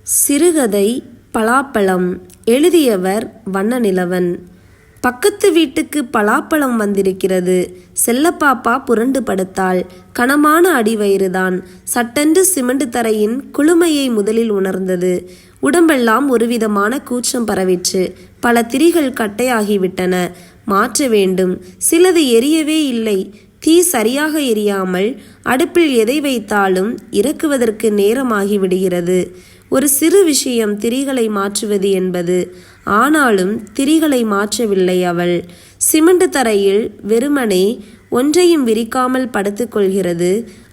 சிறுகதை பலாப்பழம். எழுதியவர் வண்ணநிலவன். பக்கத்து வீட்டுக்கு பலாப்பழம் வந்திருக்கிறது. செல்லப்பாப்பா புரண்டு படுத்தாள். கனமான அடிவயிறுதான். சட்டென்று சிமெண்ட் தரையின் குளுமையை முதலில் உணர்ந்தது. உடம்பெல்லாம் ஒருவிதமான கூச்சம் பரவிற்று. பல திரிகள் கட்டையாகிவிட்டன. மாற்ற வேண்டும். சிலது எரியவே இல்லை. தீ சரியாக எரியாமல் அடுப்பில் எதை வைத்தாலும் இறக்குவதற்கு நேரமாகிவிடுகிறது. ஒரு சிறு விஷயம் திரிகளை மாற்றுவது என்பது. ஆனாலும் திரிகளை மாற்றவில்லை அவள். சிமெண்ட் தரையில் வெறுமனே ஒன்றையும் விரிக்காமல் படுத்துக்கொள்கிறது.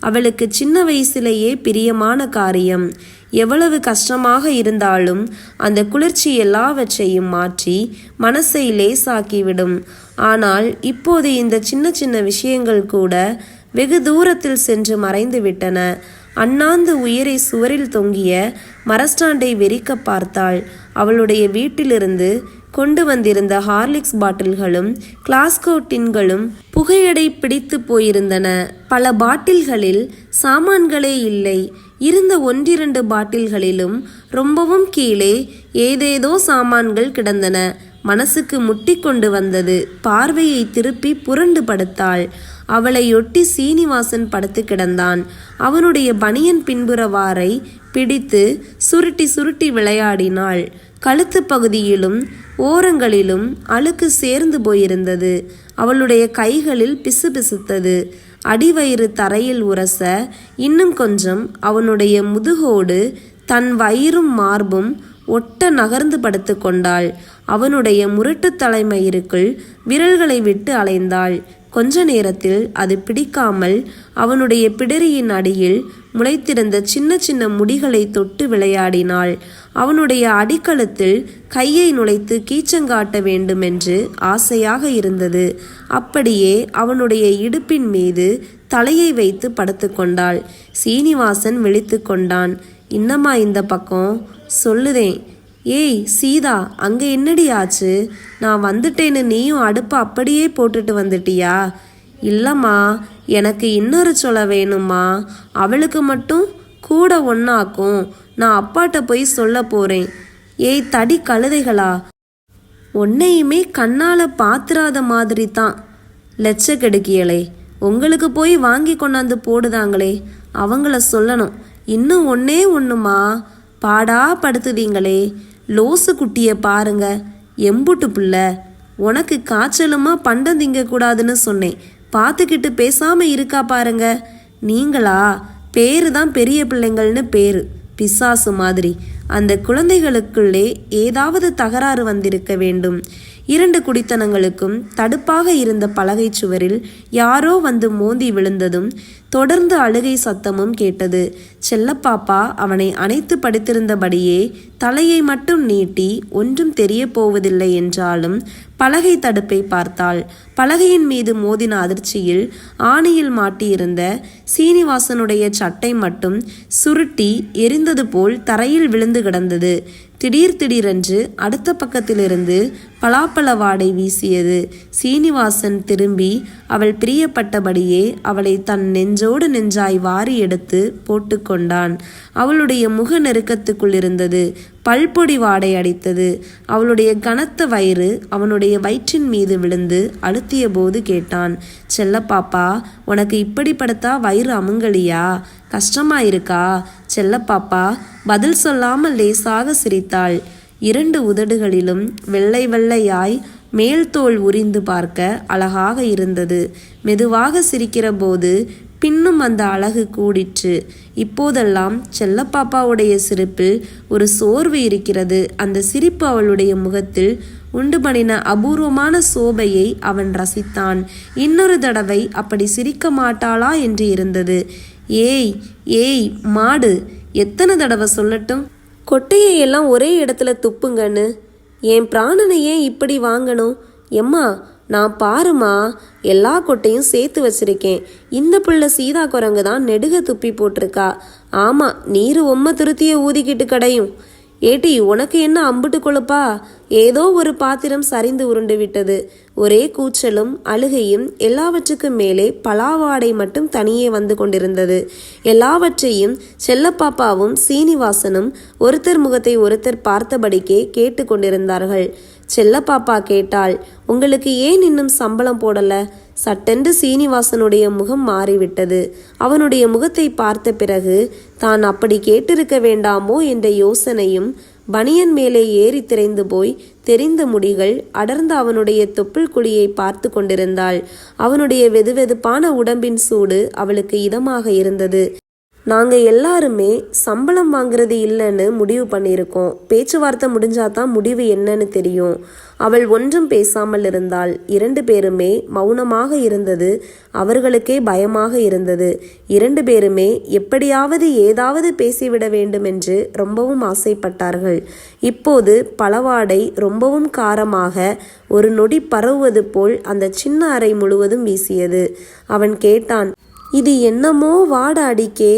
அவளுக்கு சின்ன வயசிலேயே பிரியமான காரியம். எவ்வளவு கஷ்டமாக இருந்தாலும் அந்த குளிர்ச்சி எல்லாவற்றையும் மாற்றி மனசை லேசாக்கிவிடும். ஆனால் இப்போது இந்த சின்ன சின்ன விஷயங்கள் கூட வெகு தூரத்தில் சென்று மறைந்து விட்டன. அண்ணாந்து உயிரை சுவரில் தொங்கிய மரஸ்டாண்டை வெறிக்க பார்த்தாள். அவளுடைய வீட்டிலிருந்து கொண்டு வந்திருந்த ஹார்லிக்ஸ் பாட்டில்களும் கிளாஸ்கோ டின்களும் புகையடை பிடித்து போயிருந்தன. பல பாட்டில்களில் சாமான்களே இல்லை. இருந்த ஒன்றிரண்டு பாட்டில்களிலும் ரொம்பவும் கீழே ஏதேதோ சாமான்கள் கிடந்தன. மனசுக்கு முட்டி கொண்டு வந்தது. பார்வையை திருப்பி புரண்டு படுத்தாள். அவளையொட்டி சீனிவாசன் படுத்து கிடந்தான். அவனுடைய பனியன் பின்புறவாரை பிடித்து சுருட்டி சுருட்டி விளையாடினாள். கழுத்து பகுதியிலும் ஓரங்களிலும் அழுக்கு சேர்ந்து போயிருந்தது. அவளுடைய கைகளில் பிசுபிசுத்தது. அடிவயிறு தரையில் உரச இன்னும் கொஞ்சம் அவனுடைய முதுகோடு தன் வயிறும் மார்பும் ஒட்ட நகர்ந்து படுத்து கொண்டாள். அவனுடைய முரட்டு தலைமயிருக்குள் விரல்களை விட்டு அலைந்தாள். கொஞ்ச நேரத்தில் அது பிடிக்காமல் அவனுடைய பிடரியின் அடியில் முளைத்திருந்த சின்ன சின்ன முடிகளை தொட்டு விளையாடினாள். அவனுடைய அடிக்கழுத்தில் கையை நுழைத்து கீச்சங்காட்ட வேண்டுமென்று ஆசையாக இருந்தது. அப்படியே அவனுடைய இடுப்பின் மீது தலையை வைத்து படுத்து கொண்டாள். சீனிவாசன் விழித்து கொண்டான். இன்னம்மா இந்த பக்கம் சொல்லுதேன். ஏய் சீதா, அங்கே என்னடி ஆச்சு? நான் வந்துட்டேன்னு நீயும் அடுப்பை அப்படியே போட்டுட்டு வந்துட்டியா? இல்லைம்மா, எனக்கு இன்னொரு சொல்ல வேணும்மா. அவளுக்கு மட்டும் கூட ஒன்றாக்கும். நான் அப்பாட்ட போய் சொல்ல போகிறேன். ஏய் தடி கழுதைகளா, உன்னையுமே கண்ணால் பாத்துறாத மாதிரி தான். லட்ச கெடுக்கியலே, உங்களுக்கு போய் வாங்கி கொண்டாந்து போடுதாங்களே, அவங்கள சொல்லணும். இன்னும் ஒன்னே ஒன்றுமா, பாடா படுத்துதீங்களே. லோசு குட்டியை பாருங்க, எம்புட்டு புள்ள. உனக்கு காய்ச்சலுமா பண்டம் திங்கக்கூடாதுன்னு சொன்னேன். பார்த்துக்கிட்டு பேசாமல் இருக்கா பாருங்க. நீங்களா? பேரு தான் பெரிய பிள்ளைங்கள்னு பேரு. பிசாசு மாதிரி. அந்த குழந்தைகளுக்குள்ளே ஏதாவது தகராறு வந்திருக்க வேண்டும். இரண்டு குடித்தனங்களுக்கும் தடுப்பாக இருந்த பலகை சுவரில் யாரோ வந்து மோதி விழுந்ததும் தொடர்ந்து அழுகை சத்தமும் கேட்டது. செல்லப்பாப்பா அவனை அணைத்து படுத்திருந்தபடியே தலையை மட்டும் நீட்டி ஒன்றும் தெரிய போவதில்லை என்றாலும் பலகை தடுப்பை பார்த்தாள். பலகையின் மீது மோதின அதிர்ச்சியில் ஆணியில் மாட்டியிருந்த சீனிவாசனுடைய சட்டை மட்டும் சுருட்டி எரிந்தது போல் தரையில் விழுந்து கிடந்தது. திடீரென்று அடுத்த பக்கத்திலிருந்து பலாப்பழ வாடை வீசியது. சீனிவாசன் திரும்பி அவள் பிரியப்பட்டபடியே அவளை தன் நெஞ்சோடு நெஞ்சாய் வாரி எடுத்து போட்டு கொண்டான். அவளுடைய முக நெருக்கத்துக்குள் இருந்தது. பல்பொடி வாடை அடித்தது. அவளுடைய கனத்த வயிறு அவனுடைய வயிற்றின் மீது விழுந்து அழுத்திய போது கேட்டான். செல்லப்பாப்பா, உனக்கு இப்படி படுத்தா வயிறு அமுங்கலியா? கஷ்டமா இருக்கா? செல்லப்பாப்பா பதில் சொல்லாமல் லேசாக சிரித்தாள். இரண்டு உதடுகளிலும் வெள்ளை வெள்ளையாய் மேல் தோல் உரிந்து பார்க்க அழகாக இருந்தது. மெதுவாக சிரிக்கிற போது பின்னும் அந்த அழகு கூடிற்று. இப்போதெல்லாம் செல்லப்பாப்பாவுடைய சிரிப்பில் ஒரு சோர்வு இருக்கிறது. அந்த சிரிப்பு அவளுடைய முகத்தில் உண்டு பண்ணின அபூர்வமான சோபையை அவன் ரசித்தான். இன்னொரு தடவை அப்படி சிரிக்க மாட்டாளா என்று இருந்தது. ஏய் ஏய் மாடு, எத்தனை தடவை சொல்லட்டும்? கொட்டையை எல்லாம் ஒரே இடத்துல துப்புங்கன்னு. என் பிராணனை ஏன் இப்படி வாங்கணும்? எம்மா, நான் பாருமா, எல்லா கொட்டையும் சேர்த்து வச்சிருக்கேன். இந்த பிள்ளை சீதா குரங்கு தான் நெடுக துப்பி போட்டிருக்கா. ஆமா, நீரு உம்ம திருத்திய ஊதிக்கிட்டு கடையும். ஏட்டி, உனக்கு என்ன அம்புட்டு கொழுப்பா? ஏதோ ஒரு பாத்திரம் சரிந்து உருண்டு விட்டது. ஒரே கூச்சலும் அழுகையும். எல்லாவற்றுக்கும் மேலே பலாவாடை மட்டும் தனியே வந்து கொண்டிருந்தது. எல்லாவற்றையும் செல்லப்பாப்பாவும் சீனிவாசனும் ஒருத்தர் முகத்தை ஒருத்தர் பார்த்தபடிக்கே கேட்டு கொண்டிருந்தார்கள். செல்லப்பாப்பா கேட்டாள், உங்களுக்கு ஏன் இன்னும் சம்பளம் போடல? சட்டென்று சீனிவாசனுடைய முகம் மாறிவிட்டது. அவனுடைய முகத்தை பார்த்த பிறகு தான் அப்படி கேட்டிருக்க வேண்டாமோ என்ற யோசனையும் பனியன் மேலே ஏறி திரைந்து போய் தெரிந்த முடிகள் அடர்ந்த அவனுடைய தொப்புள் குழியை பார்த்து கொண்டிருந்தாள். அவனுடைய வெதுவெதுப்பான உடம்பின் சூடு அவளுக்கு இதமாக இருந்தது. நாங்கள் எல்லாருமே சம்பளம் வாங்குறது இல்லைன்னு முடிவு பண்ணியிருக்கோம். பேச்சுவார்த்தை முடிஞ்சாதான் முடிவு என்னன்னு தெரியும். அவள் ஒன்றும் பேசாமல் இருந்தாள். 2 பேருமே மௌனமாக இருந்தது அவர்களுக்கே பயமாக இருந்தது. 2 பேருமே எப்படியாவது ஏதாவது பேசிவிட வேண்டும் என்று ரொம்பவும் ஆசைப்பட்டார்கள். இப்போது பலவாடை ரொம்பவும் காரமாக ஒரு நொடி பரவுவது போல் அந்த சின்ன அறை முழுவதும் வீசியது. அவன் கேட்டான், இது என்னமோ வாடை அடிக்கே,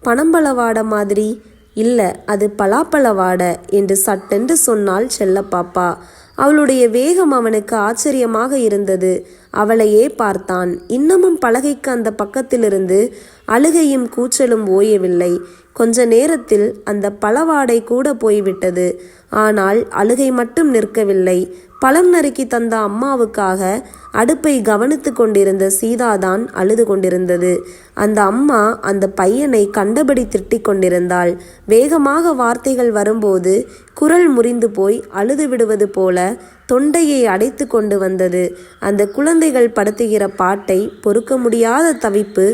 பனம்பழ வாடை மாதிரி. இல்லை, அது பலாப்பழ வாடை என்று சட்டென்று சொன்னாள் செல்லப்பாப்பா. அவளுடைய வேகம் அவனுக்கு ஆச்சரியமாக இருந்தது. அவளையே பார்த்தான். இன்னமும் பலகைக்கு அந்த பக்கத்திலிருந்து அழுகையும் கூச்சலும் ஓயவில்லை. கொஞ்ச நேரத்தில் அந்த பழவாடை கூட போய்விட்டது. ஆனால் அழுகை மட்டும் நிற்கவில்லை. பழம் நறுக்கி தந்த அம்மாவுக்காக அடுப்பை கவனித்து கொண்டிருந்த சீதாதான் அழுது கொண்டிருந்தது. அந்த அம்மா அந்த பையனை கண்டபடி திட்டிக் கொண்டிருந்தாள். வேகமாக வார்த்தைகள் வரும்போது குரல் முறிந்து போய் அழுது விடுவது போல தொண்டையை அடைத்து கொண்டு வந்தது. அந்த குழந்தைகள் படுத்துகிற பாட்டை பொறுக்க முடியாத தவிப்பு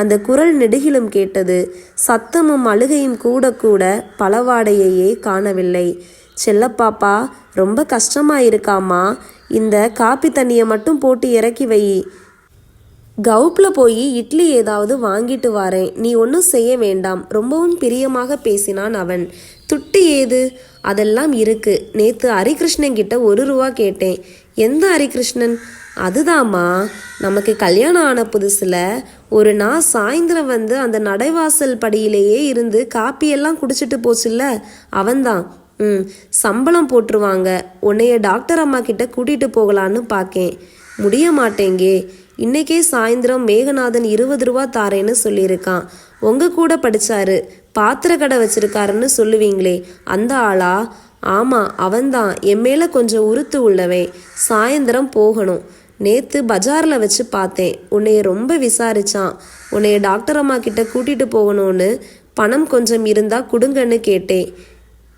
அந்த குரல் நெடுகிலும் கேட்டது. சத்தமும் அழுகையும் கூட கூட பலவாடையையே காணவில்லை. செல்லப்பாப்பா, ரொம்ப கஷ்டமா இருக்காமா, இந்த காப்பி தண்ணியை மட்டும் போட்டு இறக்கி வை. கவுப்பில் போய் இட்லி ஏதாவது வாங்கிட்டு வாரேன், நீ ஒன்றும் செய்ய வேண்டாம். ரொம்பவும் பிரியமாக பேசினான் அவன். துட்டு ஏது? அதெல்லாம் இருக்கு. நேற்று ஹரிகிருஷ்ணன் கிட்ட 1 ரூபா கேட்டேன். எந்த ஹரிகிருஷ்ணன்? அதுதாம்மா, நமக்கு கல்யாணம் ஆன புதுசில் ஒரு நாள் சாயந்தரம் வந்து அந்த நடைவாசல் படியிலேயே இருந்து காப்பியெல்லாம் குடிச்சிட்டு போச்சுல்ல, அவன்தான். சம்பளம் போட்டுருவாங்க. உன்னைய டாக்டர் அம்மா கிட்ட கூட்டிகிட்டு போகலான்னு பார்க்கேன். முடிய மாட்டேங்கே. இன்னைக்கே சாயந்தரம் மேகநாதன் 20 ரூபா தாரேன்னு சொல்லியிருக்கான். உங்கள் கூட படித்தாரு, பாத்திர கடை வச்சிருக்காருன்னு சொல்லுவீங்களே, அந்த ஆளா? ஆமாம், அவன்தான். என் மேலே கொஞ்சம் உறுத்து உள்ளவன். சாயந்தரம் போகணும். நேற்று பஜாரில் வச்சு பார்த்தேன். உன்னைய ரொம்ப விசாரிச்சான். உன்னைய டாக்டர் அம்மா கிட்ட கூட்டிகிட்டு போகணும்னு பணம் கொஞ்சம் இருந்தால் கொடுங்கன்னு கேட்டேன்.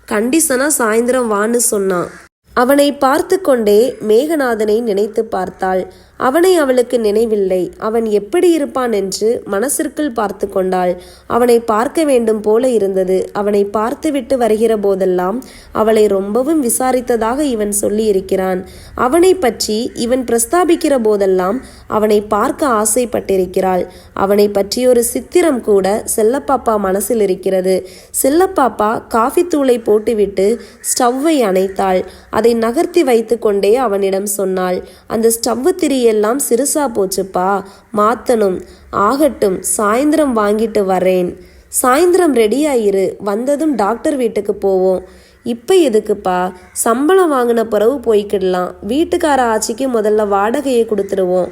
கண்டிஷனாக சாயந்தரம் வான்னு சொன்னான். அவனை பார்த்து கொண்டே மேகநாதனை நினைத்து பார்த்தாள். அவனை அவளுக்கு நினைவில்லை. அவன் எப்படி இருப்பான் என்று மனசிற்குள் பார்த்து கொண்டாள். அவனை பார்க்க வேண்டும் போல இருந்தது. அவனை பார்த்துவிட்டு வருகிற போதெல்லாம் அவளை ரொம்பவும் விசாரித்ததாக இவன் சொல்லி இருக்கிறான். அவனை பற்றி இவன் பிரஸ்தாபிக்கிற போதெல்லாம் அவனை பார்க்க ஆசைப்பட்டிருக்கிறாள். அவனை பற்றி ஒரு சித்திரம் கூட செல்லப்பாப்பா மனசில் இருக்கிறது. செல்லப்பாப்பா காஃபி தூளை போட்டுவிட்டு ஸ்டவ்வை அணைத்தாள். அதை நகர்த்தி வைத்து கொண்டே அவனிடம் சொன்னாள், அந்த ஸ்டவ்வு திரியெல்லாம் சிறுசா போச்சுப்பா, மாத்தணும். ஆகட்டும், சாயந்தரம் வாங்கிட்டு வரேன். சாயந்தரம் ரெடியாயிரு, வந்ததும் டாக்டர் வீட்டுக்கு போவோம். இப்போ எதுக்குப்பா? சம்பளம் வாங்கின பிறகு போய்க்கிடலாம். வீட்டுக்கார ஆட்சிக்கு முதல்ல வாடகையை கொடுத்துருவோம்.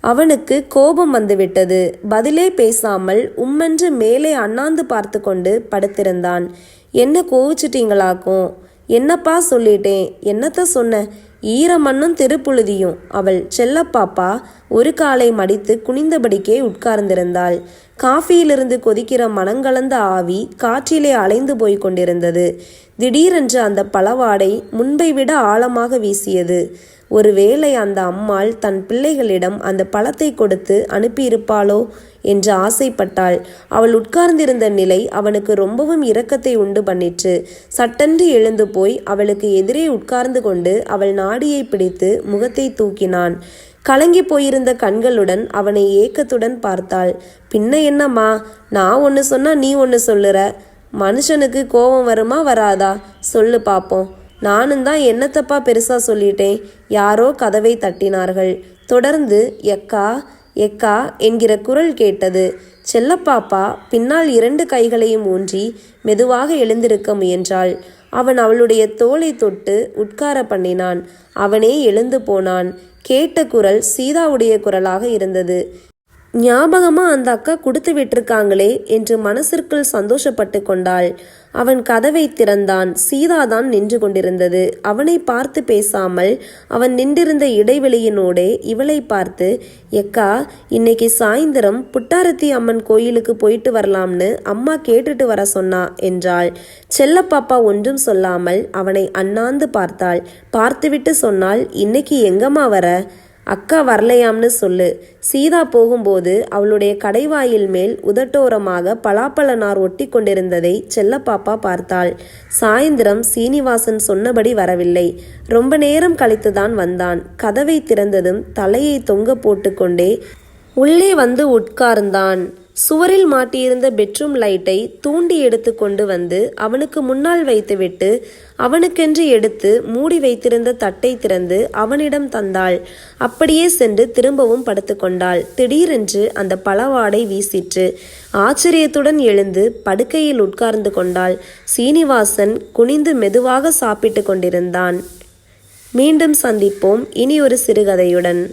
அவனுக்கு கோபம் வந்துவிட்டது. பதிலே பேசாமல் உம்மென்று மேலே அண்ணாந்து பார்த்து கொண்டு படுத்திருந்தான். என்ன கோவிச்சிட்டீங்களாக்கும்? என்னப்பா சொல்லிட்டேன். என்னத்த சொன்ன? ஈரமண்ணும் திருப்புழுதியும். அவள் செல்லப்பாப்பா ஒரு காலை மடித்து குனிந்தபடிக்கே உட்கார்ந்திருந்தாள். காஃபியிலிருந்து கொதிக்கிற மனங்கலந்த ஆவி காற்றிலே அலைந்து போய் கொண்டிருந்தது. திடீரென்று அந்த பழவாடை முன்பை விட ஆழமாக வீசியது. ஒருவேளை அந்த அம்மாள் தன் பிள்ளைகளிடம் அந்த பழத்தை கொடுத்து அனுப்பியிருப்பாளோ என்று ஆசைப்பட்டாள். அவள் உட்கார்ந்திருந்த நிலை அவனுக்கு ரொம்பவும் இரக்கத்தை உண்டு பண்ணிற்று. சட்டென்று எழுந்து போய் அவளுக்கு எதிரே உட்கார்ந்து கொண்டு அவள் நாடியை பிடித்து முகத்தை தூக்கினான். கலங்கி போயிருந்த கண்களுடன் அவனை ஏக்கத்துடன் பார்த்தாள். பின்ன என்னம்மா, நான் ஒன்று சொன்னா நீ ஒன்று சொல்லுற. மனுஷனுக்கு கோபம் வருமா வராதா? சொல்லு பாப்போம். நானும் தான் என்னத்தப்பா பெருசா சொல்லிட்டேன். யாரோ கதவை தட்டினார்கள். தொடர்ந்து எக்கா எக்கா என்கிற குரல் கேட்டது. செல்லப்பாப்பா பின்னால் 2 கைகளையும் ஊன்றி மெதுவாக எழுந்திருக்க முயன்றாள். அவன் அவளுடைய தோளை தொட்டு உட்கார பண்ணினான். அவனே எழுந்து போனான். கேட்ட குரல் சீதாவுடைய குரலாக இருந்தது. ஞாபகமா அந்த அக்கா கொடுத்து விட்டிருக்காங்களே என்று மனசிற்குள் சந்தோஷப்பட்டு கொண்டாள். அவன் கதவை திறந்தான். சீதாதான் நின்று கொண்டிருந்தது. அவனை பார்த்து பேசாமல் அவன் நின்றிருந்த இடைவெளியினோடே இவளை பார்த்து, எக்கா, இன்னைக்கு சாயந்தரம் புட்டாரத்தி அம்மன் கோயிலுக்கு போயிட்டு வரலாம்னு அம்மா கேட்டுட்டு வர சொன்னா என்றாள். செல்லப்பாப்பா ஒன்றும் சொல்லாமல் அவனை அண்ணாந்து பார்த்தாள். பார்த்துவிட்டு சொன்னாள், இன்னைக்கு எங்கம்மா வர? அக்கா வரலையாம்னு சொல்லு. சீதா போகும்போது அவளுடைய கடைவாயில் மேல் உதட்டோரமாக பலாப்பழ நார் ஒட்டி கொண்டிருந்ததை செல்லப்பாப்பா பார்த்தாள். சாயந்தரம் சீனிவாசன் சொன்னபடி வரவில்லை. ரொம்ப நேரம் கழித்துதான் வந்தான். கதவை திறந்ததும் தலையை தொங்க போட்டுக்கொண்டே உள்ளே வந்து உட்கார்ந்தான். சுவரில் மாட்டியிருந்த பெட்ரூம் லைட்டை தூண்டி எடுத்து கொண்டு வந்து அவனுக்கு முன்னால் வைத்துவிட்டு அவனுக்கென்று எடுத்து மூடி வைத்திருந்த தட்டை திறந்து அவனிடம் தந்தாள். அப்படியே சென்று திரும்பவும் படுத்துக்கொண்டாள். திடீரென்று அந்த பழவாடை வீசிற்று. ஆச்சரியத்துடன் எழுந்து படுக்கையில் உட்கார்ந்து கொண்டாள். சீனிவாசன் குனிந்து மெதுவாக சாப்பிட்டு கொண்டிருந்தான். மீண்டும் சந்திப்போம் இனி ஒரு சிறுகதையுடன்.